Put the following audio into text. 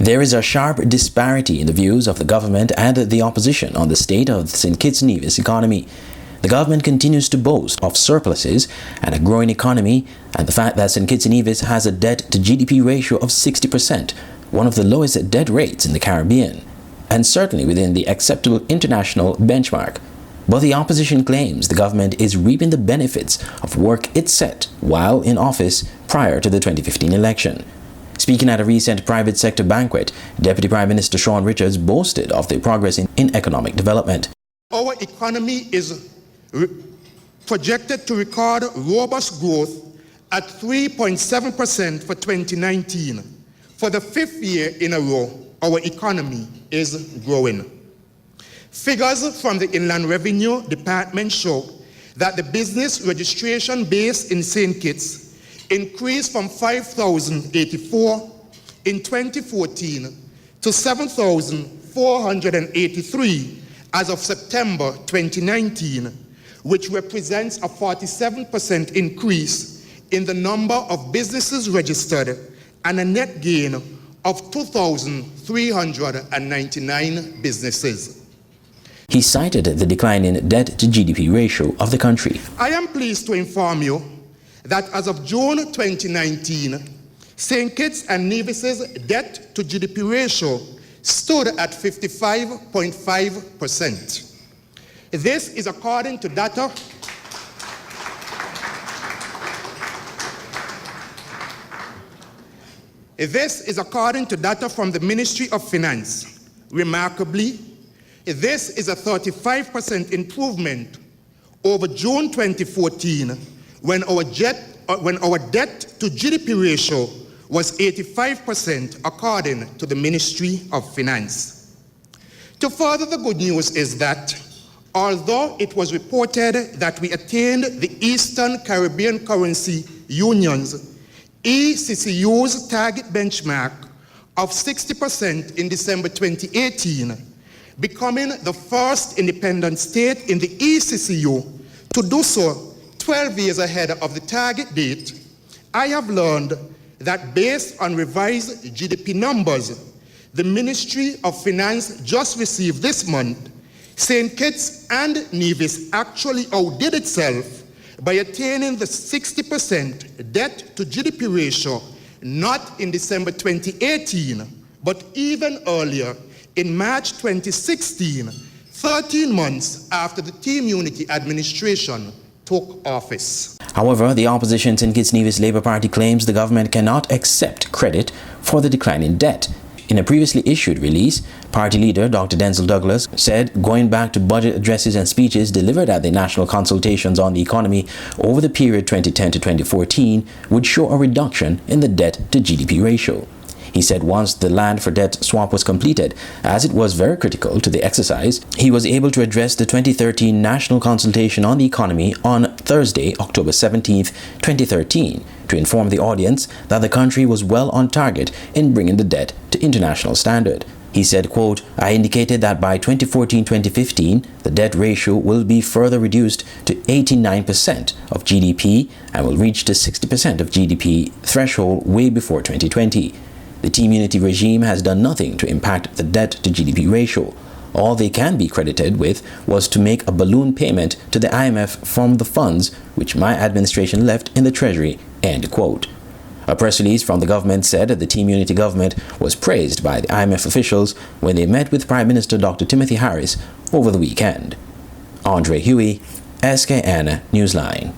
There is a sharp disparity in the views of the government and the opposition on the state of St. Kitts Nevis economy. The government continues to boast of surpluses and a growing economy, and the fact that St. Kitts Nevis has a debt-to-GDP ratio of 60%, one of the lowest debt rates in the Caribbean, and certainly within the acceptable international benchmark. But the opposition claims the government is reaping the benefits of work it set while in office prior to the 2015 election. Speaking at a recent private sector banquet, Deputy Prime Minister Sean Richards boasted of the progress in economic development. Our economy is projected to record robust growth at 3.7% for 2019. For the fifth year in a row, our economy is growing. Figures from the Inland Revenue Department show that the business registration base in St. Kitts increased from 5,084 in 2014 to 7,483 as of September 2019, which represents a 47% increase in the number of businesses registered and a net gain of 2,399 businesses. He cited the decline in debt-to-GDP ratio of the country. I am pleased to inform you that as of June 2019, St. Kitts and Nevis's debt-to-GDP ratio stood at 55.5%. This is according to data from the Ministry of Finance. Remarkably, this is a 35% improvement over June 2014, when our debt-to-GDP ratio was 85% according to the Ministry of Finance. To further the good news is that, although it was reported that we attained the Eastern Caribbean Currency Union's ECCU's target benchmark of 60% in December 2018, becoming the first independent state in the ECCU to do so 12 years ahead of the target date, I have learned that based on revised GDP numbers the Ministry of Finance just received this month, St. Kitts and Nevis actually outdid itself by attaining the 60% debt-to-GDP ratio not in December 2018, but even earlier in March 2016, 13 months after the Team Unity administration took office. However, the opposition St. Kitts Nevis Labour Party claims the government cannot accept credit for the decline in debt. In a previously issued release, party leader Dr. Denzil Douglas said going back to budget addresses and speeches delivered at the national consultations on the economy over the period 2010 to 2014 would show a reduction in the debt-to-GDP ratio. He said once the land for debt swap was completed, as it was very critical to the exercise, he was able to address the 2013 National Consultation on the Economy on Thursday, October 17, 2013, to inform the audience that the country was well on target in bringing the debt to international standard. He said, quote, "I indicated that by 2014-2015, the debt ratio will be further reduced to 89% of GDP and will reach the 60% of GDP threshold way before 2020. The Team Unity regime has done nothing to impact the debt-to-GDP ratio. All they can be credited with was to make a balloon payment to the IMF from the funds which my administration left in the Treasury," end quote. A press release from the government said that the Team Unity government was praised by the IMF officials when they met with Prime Minister Dr. Timothy Harris over the weekend. Andre Huey, SKN Newsline.